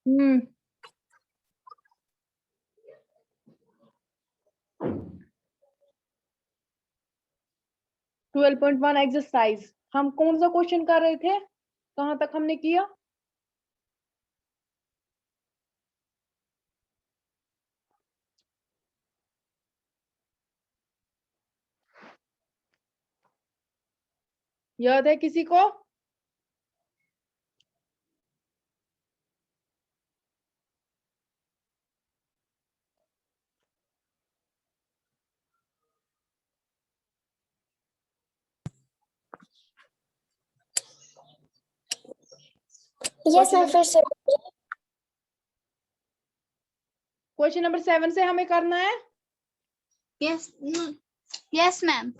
हम्म। 12.1 exercise, हम कौन सा क्वेश्चन कर रहे थे, कहाँ तक हमने किया? याद है किसी को? यस मैम, फिर से। क्वेश्चन नंबर 7 से हमें करना है। Yes yes ma'am.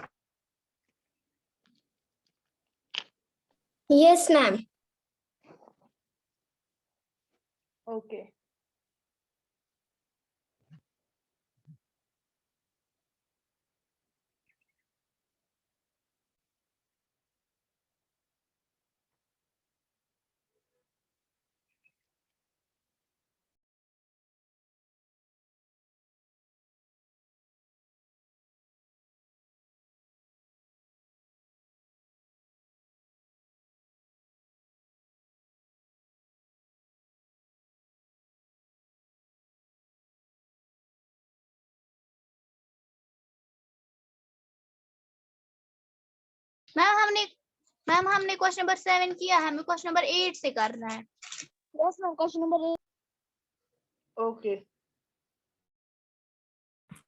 Yes ma'am. Okay. Ma'am हमने क्वेश्चन नंबर 7 किया है, हमें क्वेश्चन नंबर 8 से करना है। Yes ma'am, question number 8। Okay.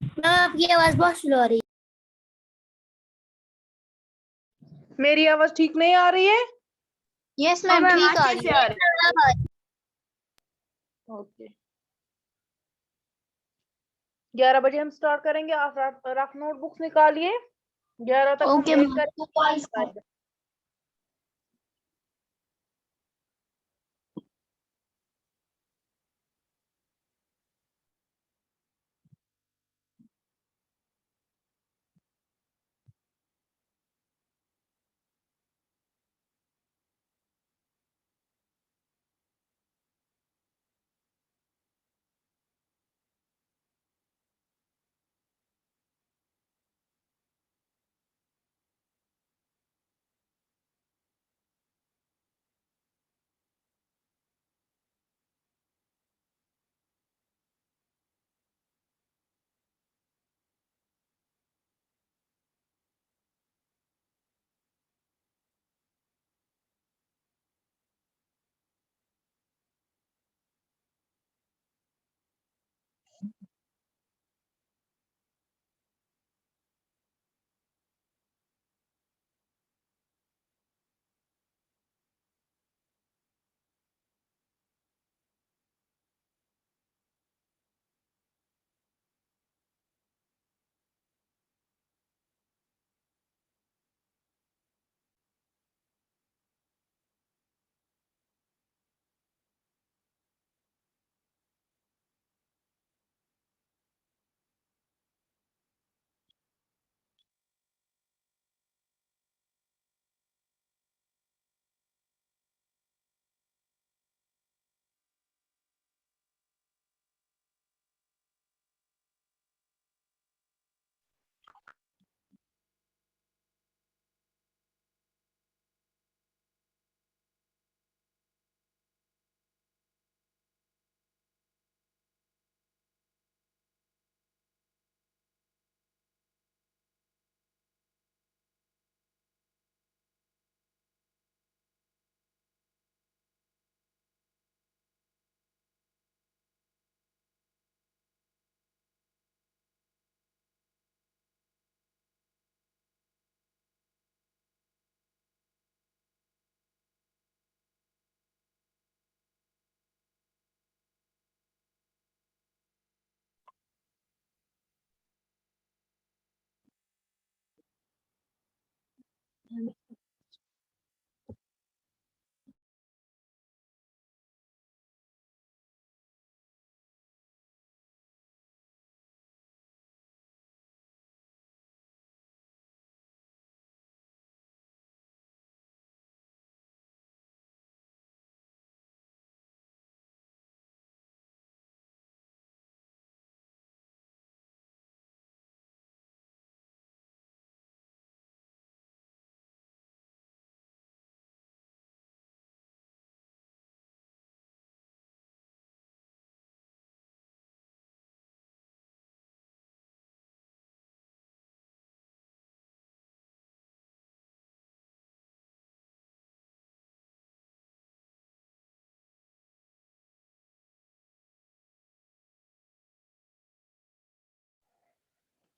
Ma'am आपकी आवाज बहुत स्लो आ रही है। मेरी आवाज ठीक नहीं आ रही है? यस मैम, ठीक आ रही है। ओके। 11 बजे हम स्टार्ट करेंगे। आप रफ नोटबुक्स निकालिए। 11 तक हम ओके वेट मैम। करेंगे।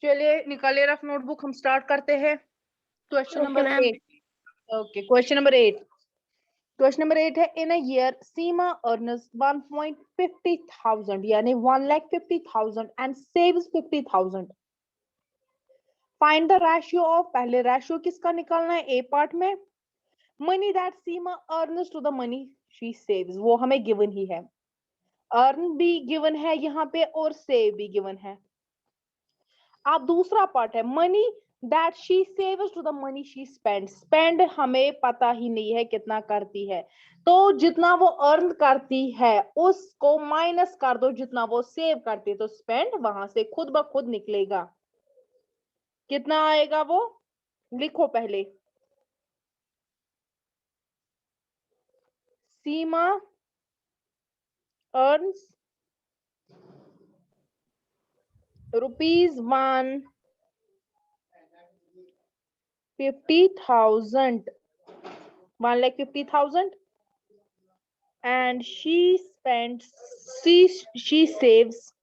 चलिए निकालिए रफ नोटबुक, हम स्टार्ट करते हैं question number 8। Okay, question number 8। Question number 8 है, इन अ ईयर सीमा अर्न्स 1,50,000 यानी 1,50,000 and saves 50,000। Find the ratio of, पहले रेशियो किसका निकालना है, ए पार्ट में, money that Seema earns to the money she saves, वो हमें गिवन ही है, अर्न भी गिवन है यहाँ पे और सेव भी गिवन है। अब दूसरा पार्ट है, money that she saves to the money she spend, spend हमें पता ही नहीं है कितना करती है, तो जितना वो अर्न करती है उसको माइनस कर दो जितना वो सेव करती है, तो स्पेंड वहां से खुद ब खुद निकलेगा। कितना आएगा वो लिखो पहले, सीमा earns ₹1,50,000 and she saves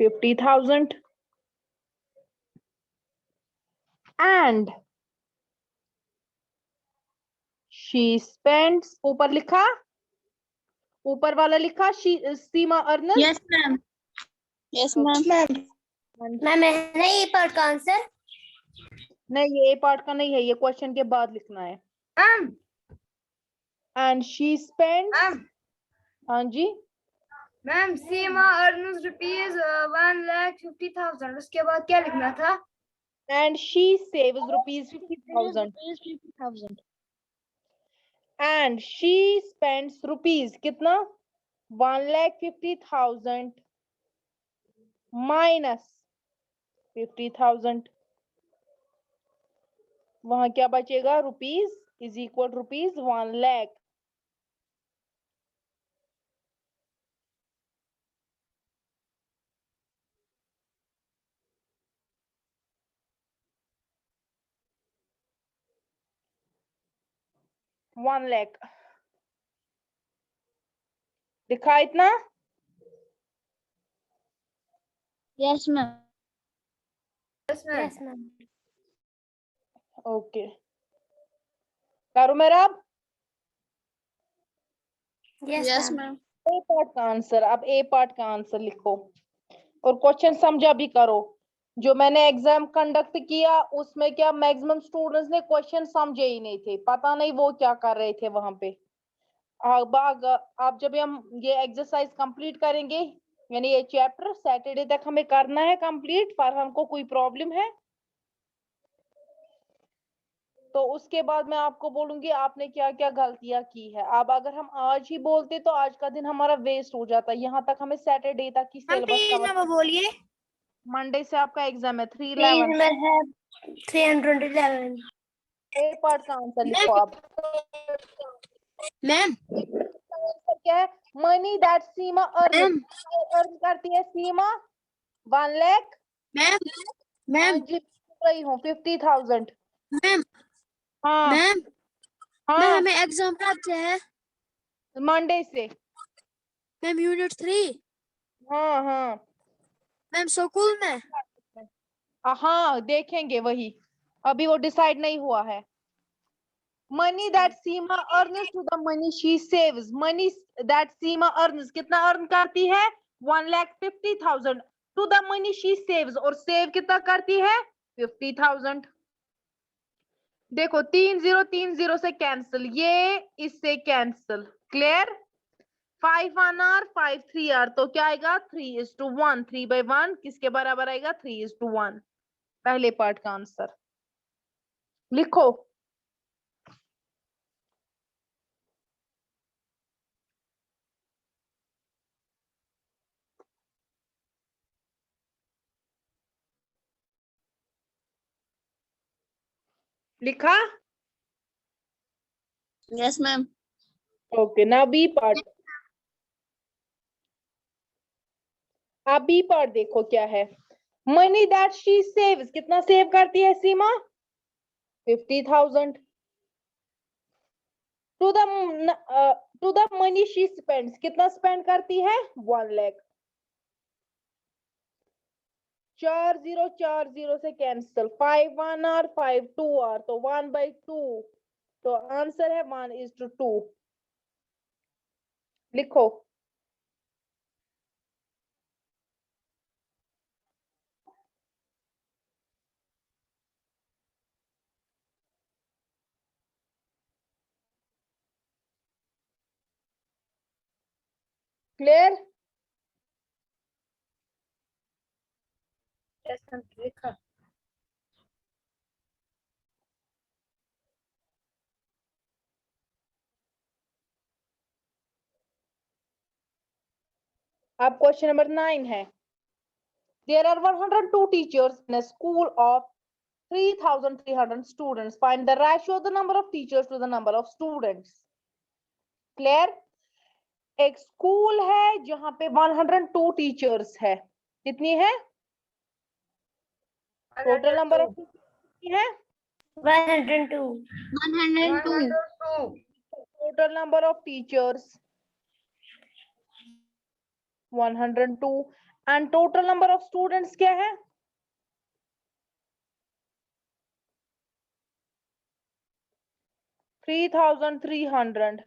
₹50,000 and she spends, ऊपर लिखा, ऊपर वाला लिखा Seema earns. Yes ma'am, yes ma'am. Ma'am है ये पार्ट का आंसर? नहीं, ये ए पार्ट का नहीं है, ये क्वेश्चन के बाद लिखना है। एंड शी स्पेंड्स, हाँ जी मैम, सीमा अर्न्स ₹1,50,000, उसके बाद क्या लिखना था? And she saves ₹50,000 and she spends rupees कितना, 1,50,000 माइनस 50,000, वहां क्या बचेगा, रुपीज इज इक्वल रुपीज 1,00,000। दिखा इतना? Yes ma'am, yes ma'am. Okay, करो मेरा अब यस मैम। ए पार्ट का आंसर, अब ए पार्ट का आंसर लिखो और क्वेश्चन समझा भी करो। जो मैंने एग्जाम कंडक्ट किया उसमें क्या मैक्सिमम स्टूडेंट्स ने क्वेश्चन समझे ही नहीं थे, पता नहीं वो क्या कर रहे थे वहां पे। अब जब हम ये एक्सरसाइज कंप्लीट करेंगे, यानी ये चैप्टर सैटरडे तक हमें करना है कंप्लीट, फरहान को कोई प्रॉब्लम है तो उसके बाद मैं आपको बोलूंगी आपने क्या क्या गलतियां की है। अब अगर हम आज ही बोलते तो आज का दिन हमारा वेस्ट हो जाता। यहाँ तक हमें सैटरडे तक की सिलेबस कवर, बोलिए। मंडे से आपका एग्जाम है 311 है 311। ए पार्ट का आंसर लिखो आप। मैम आंसर क्या है, मनी दैट सीमा अर्न करती है सीमा 1,00,000। मैम हाँ जी, सुन रही हूँ 50,000। मैम हाँ मैम हाँ, हमें एग्जाम कब से है? मंडे से। Ma'am unit 3। हाँ हाँ मैम स्कूल में? हाँ, देखेंगे वही, अभी वो डिसाइड नहीं हुआ है। Money that Seema earns to the money she saves, money that Seema earns कितना अर्न करती है, 1,50,000 to the money she saves, और सेव कितना करती है, 50,000। देखो 3,0 से कैंसिल, ये इससे कैंसिल, क्लियर। 5 1 R 5 3 R, तो क्या आएगा 3:1, 3/1 किसके बराबर आएगा, 3:1। पहले पार्ट का आंसर लिखो। लिखा? Yes ma'am. Okay, now B part. अब बी पार्ट देखो क्या है, मनी दैट शी सेव्स, कितना सेव करती है Seema, 50,000 to the money she spends, कितना स्पेंड करती है, 1,00,000। 4 0 से कैंसिल, 5 1 r 5 2 r, तो 1/2, तो आंसर है 1:2। लिखो। क्लियर? यस मैम लिखा। अब क्वेश्चन नंबर 9 है। There are 102 teachers in a school of 3,300 students. Find the ratio of the number of teachers to the number of students. Clear? एक school है जहां पे 102 टीचर्स है। कितनी है? टोटल नंबर ऑफ टीचर्स है 102 total number of teachers 102 and total number of students क्या है? 3,300।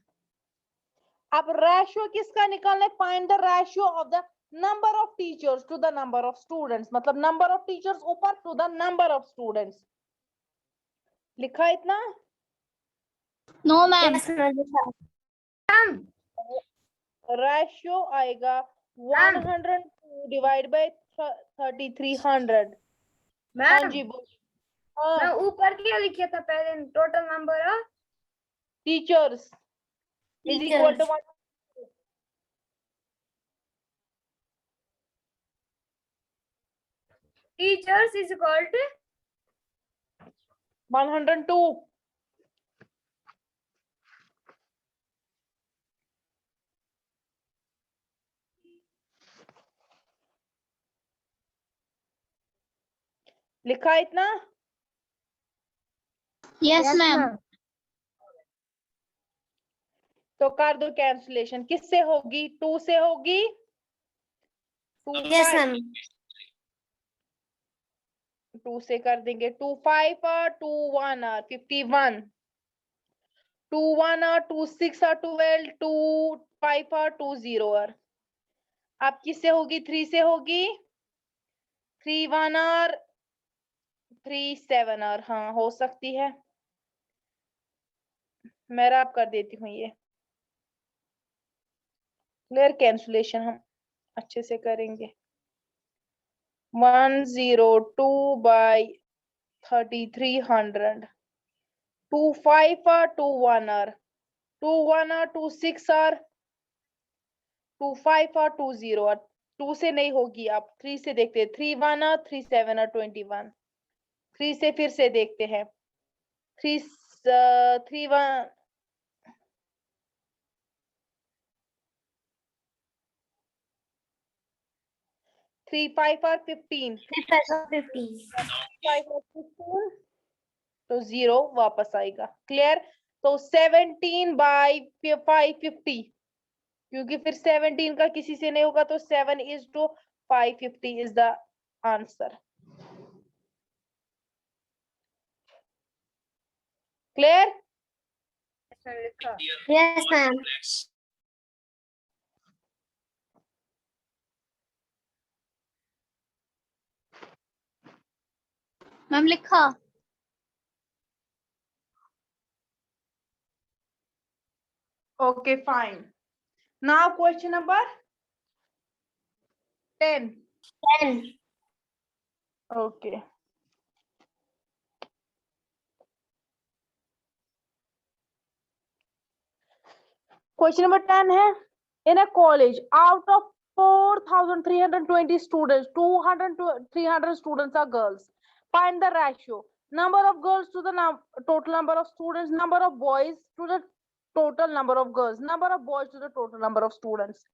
अब रेशियो किसका निकालना है? Find the ratio of the number of teachers to the number of students, मतलब नंबर ऑफ टीचर्स ऊपर to the number of students. लिखा इतना? No ma'am. रेशियो आएगा 102 डिवाइड बाय 3,300। हाँ मैम जी बोल। मैं हाँ, ऊपर क्या लिखा था पहले? Total number of teachers is equal to teachers is equal to 102। लिखा इतना? Yes ma'am. तो कर दो कैंसलेशन। किससे होगी? 2 से होगी। 2 यस 5 मैम। 2 से कर देंगे। 2 5 और 2 1 are 51। 2 1 are 2 6 are 12। 2 5 are 2 0 are। अब किससे होगी? 3 से होगी। 3 1 are 3 7 are। हाँ हो सकती है। मैं रैप कर देती हूँ ये। क्लियर? कैंसलेशन हम अच्छे से करेंगे। 102 by 3,300। 2 5 are 2 1 are 2 1 are 2 6 are 2 5 are 2 0 are। 2 से नहीं होगी। अब 3 से देखते हैं। 3 1 are 3 7 are 21। 3 से फिर से देखते हैं। 3 3 1 3 5 are 15। 5 are 15 तो 0 वापस आएगा। क्लियर? तो 17 by 550, क्योंकि फिर 17 का किसी से नहीं होगा, तो 7 is to 550 is the answer. Clear? लिखा। Yes ma'am. मैम लिखा। Okay, fine. Now question number 10. 10। Okay. Question number 10 है. In a college, out of 4,320 students, 300 students are girls. Find the ratio. Number of girls to the total number of students. Number of boys to the total number of girls. Number of boys to the total number of students.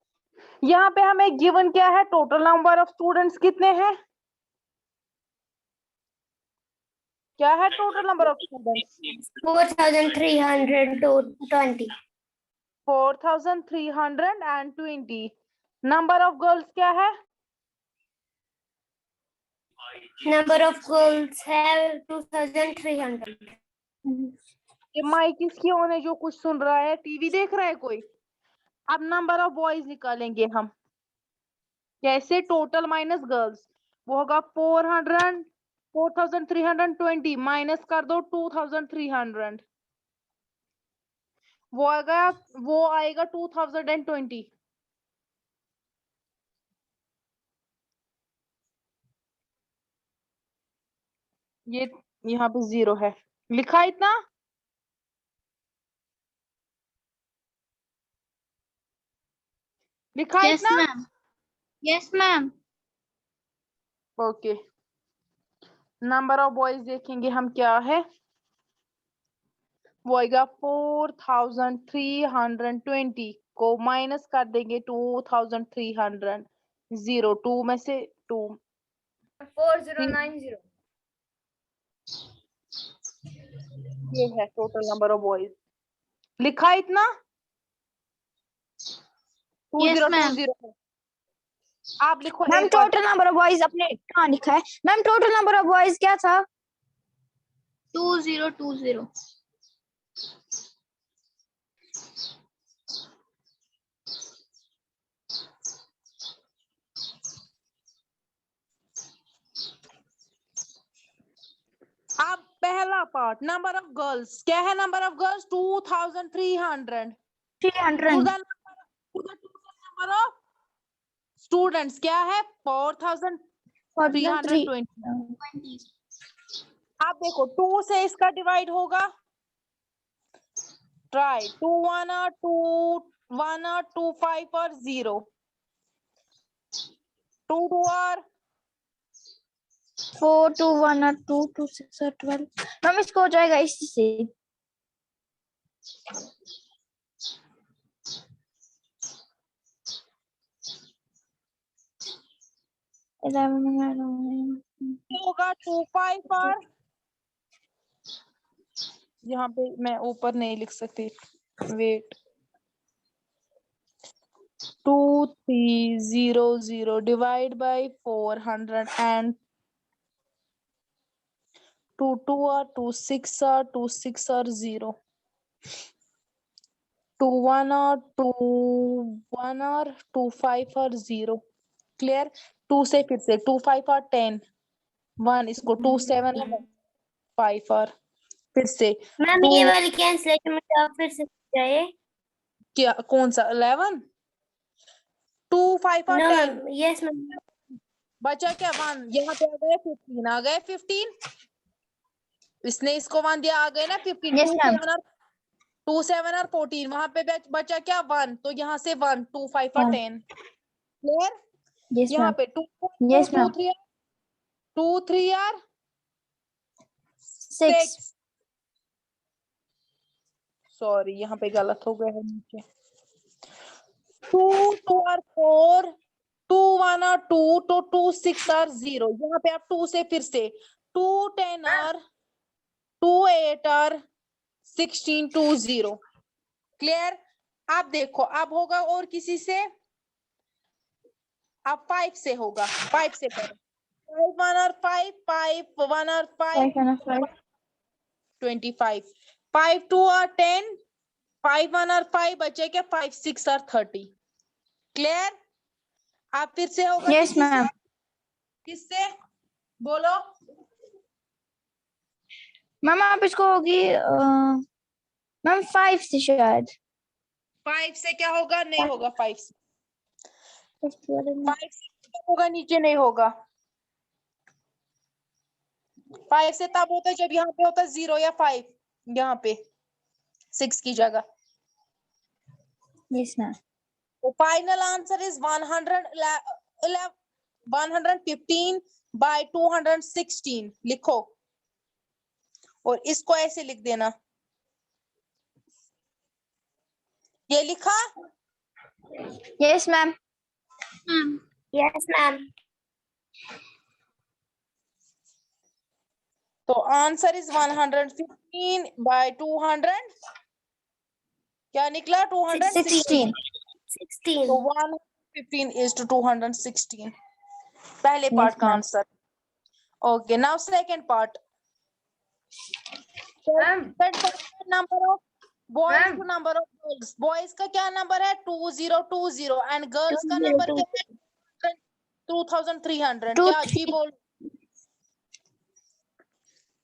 यहाँ पे हमें given क्या है? Total number of students कितने हैं? क्या है total number of students? 4,320। 4,320. Number of girls क्या है? Number of girls have 2,300. ये माइक किसकी ऑन है जो कुछ सुन रहा है? टीवी देख रहा है कोई? अब नंबर ऑफ बॉयज निकालेंगे हम। कैसे? टोटल माइनस गर्ल्स, वो होगा 4,320 माइनस कर दो 2,300, वो आएगा 2020। ये यहाँ पे 0 है, लिखा इतना? लिखा यस इतना? Ma'am, yes ma'am. Okay, number of boys देखेंगे हम क्या है, वो आएगा 4,320 को माइनस कर देंगे 2,300, 0 2 में से 2 4090. ये है टोटल नंबर ऑफ बॉयज। लिखा इतना? Yes, ma'am. 2020 है। आप लिखो मैम एक बार। टोटल नंबर ऑफ बॉयज अपने कहाँ लिखा है? Ma'am total number of boys क्या था? 2020। अब पहला पार्ट, नंबर ऑफ गर्ल्स क्या है? Number of girls 2,300। 300। Number of students क्या है? 4,320। आप देखो 2 से इसका डिवाइड होगा, ट्राई 2 1 और 2 5 और 0, 2 2 और 4 2 1 और 2 2 6 और 12। मैम इसको हो जाएगा इसी से। होगा 2 5 और यहाँ पे मैं ऊपर नहीं लिख सकती, वेट, 2300 डिवाइड बाय 400 एंड 2 2 और 2 6 और 2 6 और 0, 2 1 और 2 1 और 2 5 और 0। क्लियर? 2 से फिर से 2 5 और 10 1, इसको 2 7 और 5 और फिर से मैम ये वाली कैंसिलेशन में आप फिर से जाए। क्या? कौन सा? 11 2 5 और 10 यस मैम। बचा क्या? 1, यहाँ पे आ गए 15, आ गए 15, इसने इसको 1 दिया, आ गए ना 15। Yes, ma'am. 2 7 और 14, वहां पे बचा क्या? 1, तो यहाँ से 1 2 5 और 10। क्लियर? यस यहाँ मैम। पे 2 Yes, 2 ma'am. 3 2 3 और 6 6, सॉरी यहाँ पे गलत हो गया है नीचे, 2 2 और 4, 2 1 और 2, तो 2 6 और 0, यहाँ पे आप 2 से फिर से 2 10 और 2 8 और 16 2 0। क्लियर? आप देखो अब होगा और किसी से, अब 5 से होगा, 5 से करो, 5 1 और 5 5 1 और 5 25, 5 2 और 10, 5 1 और 5 बचे क्या? 5 6 और 30। क्लियर? आप फिर से होगा Yes, किसी ma'am. से? किससे? बोलो। मैम आप इसको होगी मैम 5 से शायद। 5 से क्या होगा? नहीं होगा 5 से, 5 से होगा, नीचे नहीं होगा। 5 से तब होता है जब यहाँ पे होता है 0 या 5, यहाँ पे 6 की जगह। Yes, ma'am. तो फाइनल आंसर इज 115 बाय 216 लिखो, और इसको ऐसे लिख देना। ये लिखा? Yes, ma'am. Yes ma'am. तो आंसर इज 115 बाय 200, क्या निकला? 216। 16। तो 115 is to 216, पहले Yes, पार्ट का ma'am. Answer. Okay, now second part. Ma'am Number of boys Ma'am. to number of girls. Boys का क्या नंबर है 2020 and girls का नंबर क्या है 2300. Two, क्या जी बोल?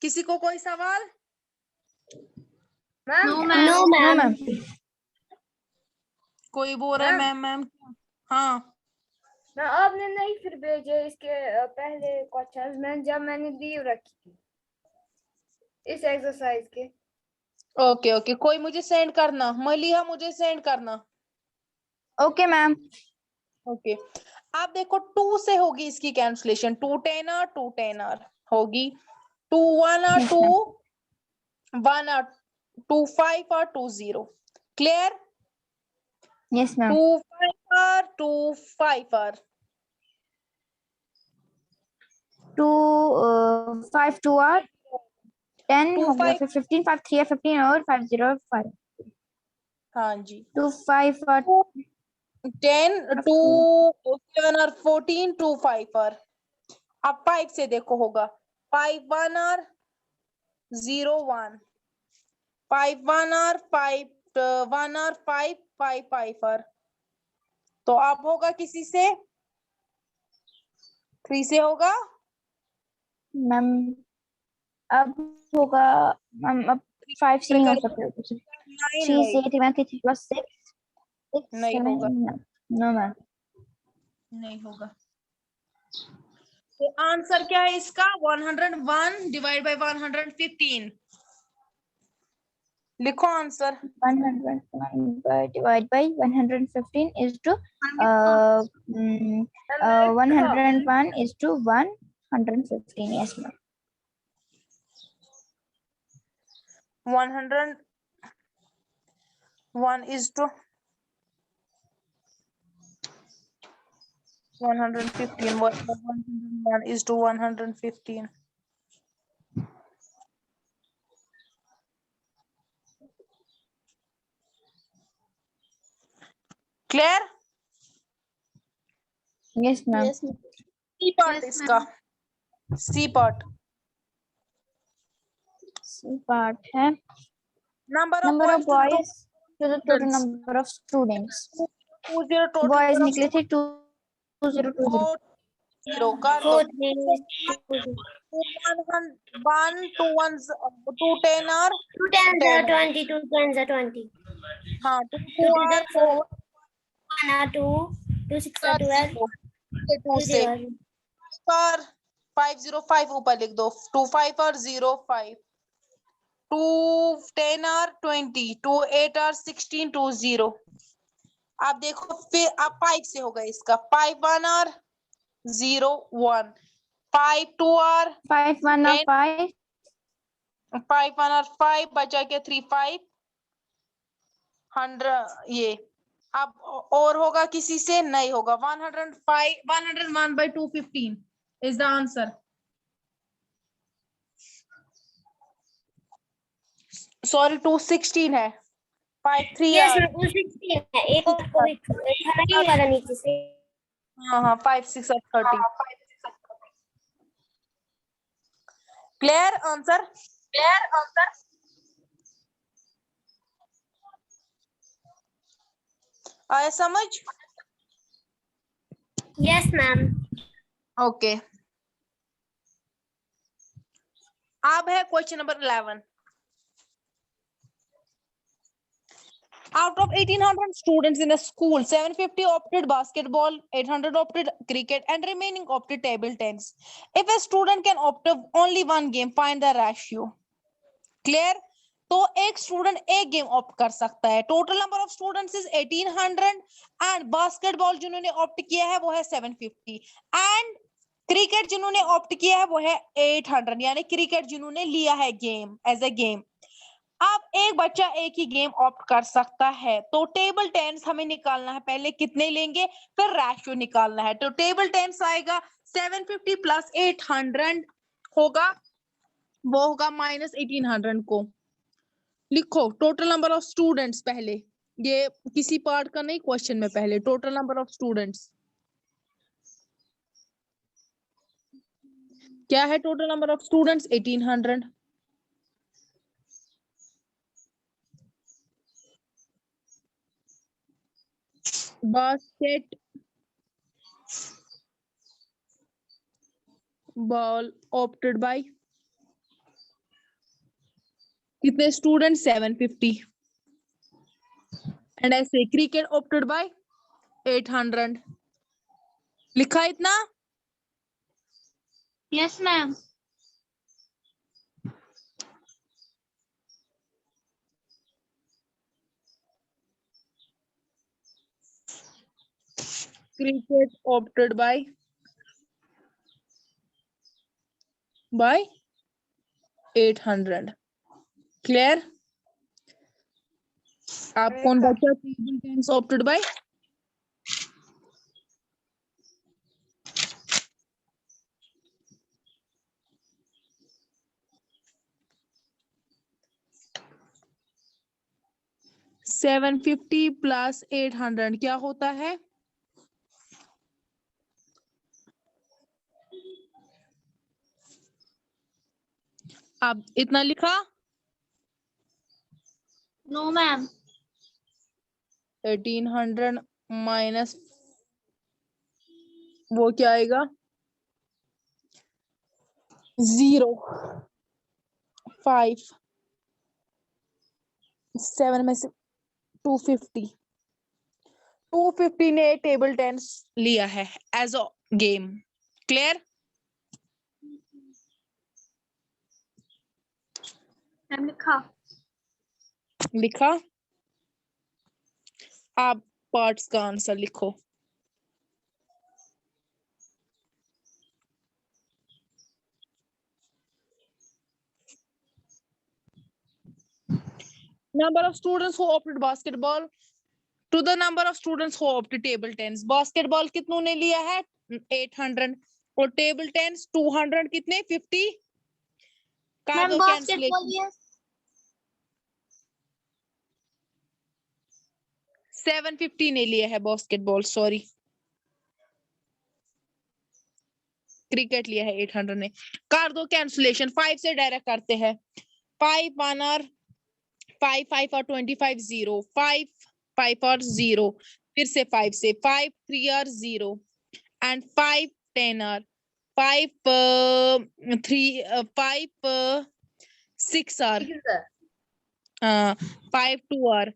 किसी को कोई सवाल? Ma'am No, No, ma'am. ma'am. कोई बोल रहा है मैम मैम? हाँ मैं आपने नहीं फिर भेजे इसके पहले क्वेश्चंस मैंने लीव रखी थी इस एक्सरसाइज के। ओके ओके, कोई मुझे सेंड करना, मलिहा मुझे सेंड करना। Okay, ma'am. ओके आप देखो 2 से होगी इसकी कैंसलेशन, 2 10 2 10 होगी, 2 1 और Yes, 2 1 और 2 5 और 2 0। क्लियर? Yes, ma'am. 2 5 और 2 5 और 5 2 और 10 2 हो गया, 5। फिर 15 5 3 15 और 5 0 5 हाँ जी 2 5 और 10 2 7 और 14 2 5 और अब 5 से देखो होगा 5 1 और 0 1 5 1 और 5 1 और 5 5 5 और तो अब होगा किसी से 3 से होगा मैम अब होगा मैम अब 5 से नहीं हो सकता कुछ 3 से 3 में 3 plus 6 नहीं होगा। नो मैम नहीं होगा। तो आंसर क्या है इसका 101 डिवाइड बाय 115। लिखो answer 101 divided by 115 is to 101 is to 115. Yes, ma'am. 101 is to 115. 101 is to 115. Clear? Yes, ma'am. C part इसका सी पार्ट C part है number number of of boys boys to the total students. number of students. 20 total Boys number of निकले थे 2020. 0 कर दो 4 3 1 2 1 2 10 और 2 10s are 20, 2 10s are 20. हाँ 2 2 2 2s और are 4, 1 are 2, 2 6 are 12, 2 2 से 0 are पर 505 ऊपर लिख दो 2 5 और 0 5 2 10 और 20 2 8 और 16 2 0। आप देखो फिर अब 5 से होगा इसका 5 1 और 0 1 5 2 और 5 1 और 5 5 1 और 5 बचा के 3 5 100 ये अब और होगा किसी से नहीं होगा 105 101 by 215 is the answer. Sorry 216 है 5 3 Yes, 216 है। एक को भी खाना ही वाला नीचे से। हाँ हाँ 5 6 और 30 क्लियर आंसर आया समझ? Yes, ma'am. ओके अब है question number 11. Out of 1800 students in a school, 750 opted basketball, 800 opted cricket, and remaining opted table tennis. If a student can opt only one game, find the ratio. Clear? तो एक student एक game opt कर सकता है. Total number of students is 1800 and basketball जिन्होंने opt किया है वो है 750 एंड क्रिकेट जिन्होंने ऑप्ट किया है वो है 800 यानी क्रिकेट जिन्होंने लिया है गेम एज ए गेम. अब एक बच्चा एक ही गेम ऑप्ट कर सकता है तो टेबल टेंस हमें निकालना है. पहले कितने लेंगे फिर रेशियो निकालना है. तो टेबल टेंस आएगा 750 प्लस 800 होगा वो होगा माइनस 1800 को. लिखो टोटल नंबर ऑफ स्टूडेंट्स पहले, ये किसी पार्ट का नहीं क्वेश्चन में, पहले टोटल नंबर ऑफ स्टूडेंट्स. क्या है total number of students? 1800. Basketball opted by कितने स्टूडेंट? 750. एंड ऐसे क्रिकेट ऑप्टेड बाय 800. लिखा इतना? Yes ma'am. Cricket opted by 800. Clear? आप कौन बच्चा? table tennis opted by? $750 plus 800 क्या होता है? अब इतना लिखा? No ma'am. 1800 माइनस वो क्या आएगा? 0 5 7 में से 250 ने टेबल टेनिस लिया है as a game. Clear? Ma'am लिखा। लिखा? आप पार्ट्स का आंसर लिखो. Number of students who opted basketball to the number of students who opted table tennis. Basketball कितनों ने लिया है? 800 और table tennis 200 कितने? 50. कर मैम दो बास्केटबॉल cancellation. यस। 750 ने लिया है बास्केटबॉल. सॉरी, क्रिकेट लिया है 800 ने. कर दो कैंसुलेशन. 5 से डायरेक्ट करते हैं. 5 1 और 5 5 और 25 0 5 5 और 0 फिर से 5 से 5 3 और 0 एंड 5 10 और 5 3 5 6 और 5 2 और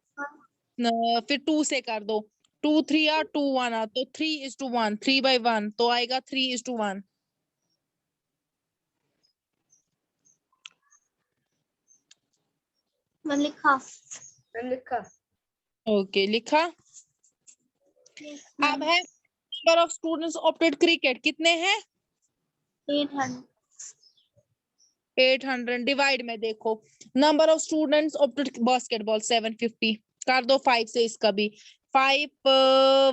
फिर 2 से कर दो. 2 3 और 2 1 और तो 3:1 3/1 तो आएगा 3:1. मैम लिखा। मैम लिखा। ओके लिखा. अब है number of students opted cricket कितने हैं? 800। 800 डिवाइड में देखो. Number of students opted basketball 750. कर दो 5 से इसका भी. 5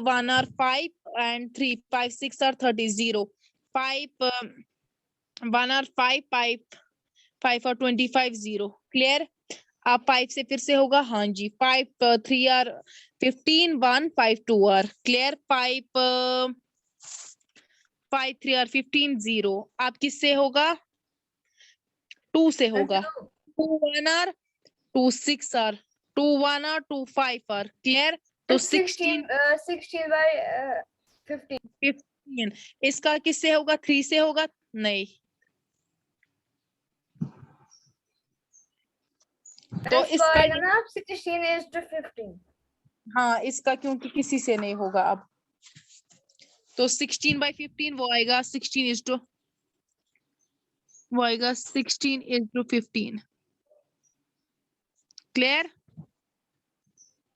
1 और 5 एंड 3 5 6 और 30 0 5 1 और 5 5 और 25 0. क्लियर? आप 5 से फिर से होगा. हाँ जी. 5 3 और 15 1 5 2 और क्लियर. 5 3 और 15 0. आप किससे होगा? 2 से होगा. 2 1 और 2 6 और 2 1 और 2 5 और क्लियर. तो 16 by 15. 15 इसका किससे होगा? 3 से होगा? नहीं. तो इसका ना 16 is to 15. हाँ इसका क्योंकि किसी से नहीं होगा अब. तो 16/15 वो आएगा 16 वो आएगा 16:15. क्लियर?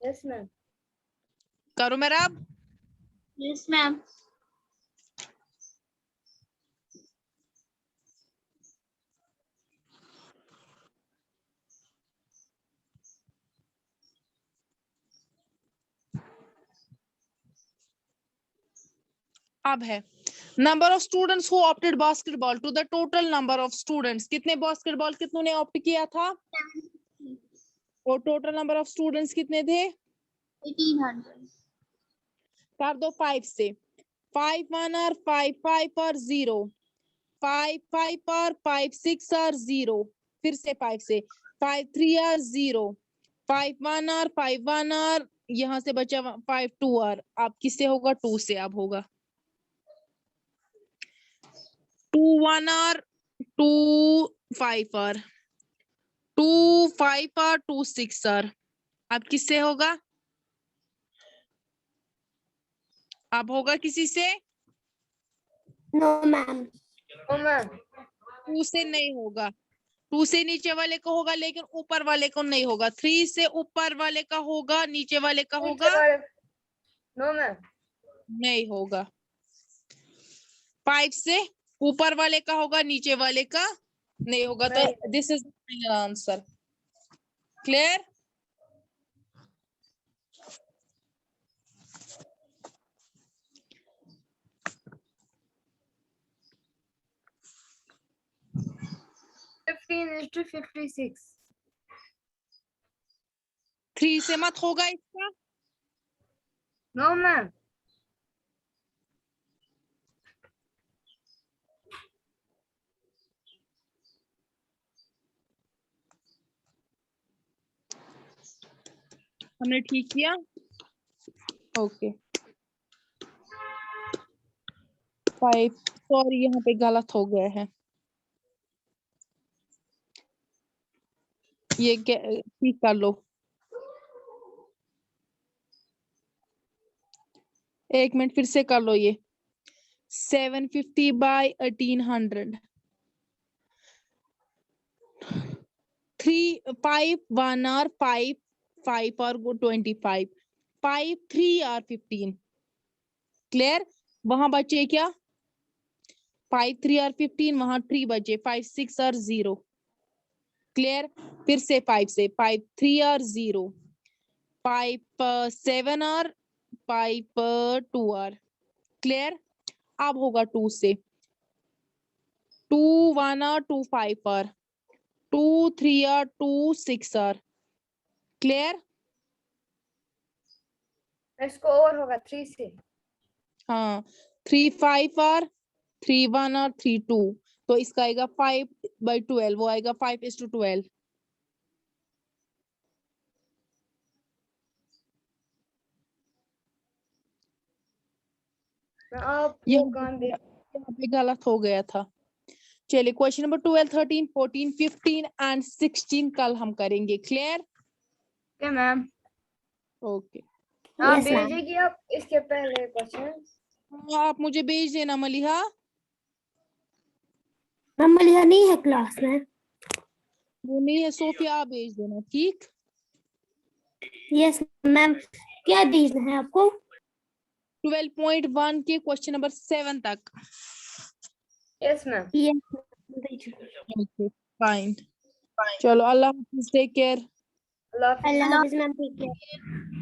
Yes ma'am. करो मेरा अब. Yes ma'am. अब है number of students who opted basketball to the total number of students. कितने बास्केटबॉल कितनों ने ऑप्ट किया था? और टोटल नंबर ऑफ स्टूडेंट्स कितने थे? 1800। कर दो 5 से. 5 1 और 5 5 और 0 5 5 पर 5 6 आर 0, फिर से 5 से 5 3 आर 0, 5 1 आर 5 1 आर, यहाँ से बचा 5 2 आर। आप किससे होगा? 2 से अब होगा 2 1 आर 2 5 आर 2 5 आर 2 6 आर। अब किससे होगा? अब होगा किसी से? No ma'am. ओ मैम 2 से नहीं होगा, 2 से नीचे वाले को होगा लेकिन ऊपर वाले को नहीं होगा। 3 से ऊपर वाले का होगा, नीचे वाले का होगा नो मैम नहीं होगा। 5 से ऊपर वाले का होगा, नीचे वाले का नहीं होगा। तो नहीं। This is final answer. Clear? Fifteen is to 56। 3 से मत होगा इसका। नो मैम हमने ठीक किया। ओके 5, सॉरी यहाँ पे गलत हो गया है, ये ठीक कर लो। एक मिनट फिर से कर लो ये। 750 बाय 1800, 3 5 1 आर 5 5 और 25, 5 3 आर 15। क्लियर? वहां बचे क्या? 5 3 आर 15, वहां 3 बचे, 5 6 आर 0। क्लियर? फिर से 5 से 5 3 आर 0, 5 7 आर 5 2 आर। क्लियर? अब होगा 2 से 2 1 are 2 5 are 2 3 are 2 6 are. Clear? इसको और होगा 3 से। हाँ 3 5 आर 3 1 आर 3 2, तो इसका आएगा 5/12, वो आएगा 5:12। आप वो यहाँ काम दे पे गलत हो गया था। चलिए क्वेश्चन नंबर 12 13 14 15 एंड 16 कल हम करेंगे। क्लियर? के मैम ओके आप Yes, ma'am. भेजेगी आप इसके पहले क्वेश्चन। आप मुझे भेज देना मलिहा। मैम मलिहा नहीं है क्लास में। वो नहीं है सोफिया, आप भेज देना। ठीक? Yes ma'am. क्या भेजना है आपको? 12.1 के क्वेश्चन नंबर 7 तक। Yes ma'am yes okay fine. चलो अल्लाह हाफिज, टेक केयर। अल्लाह हाफिज। अल्लाह हाफिज मैम। ठीक है।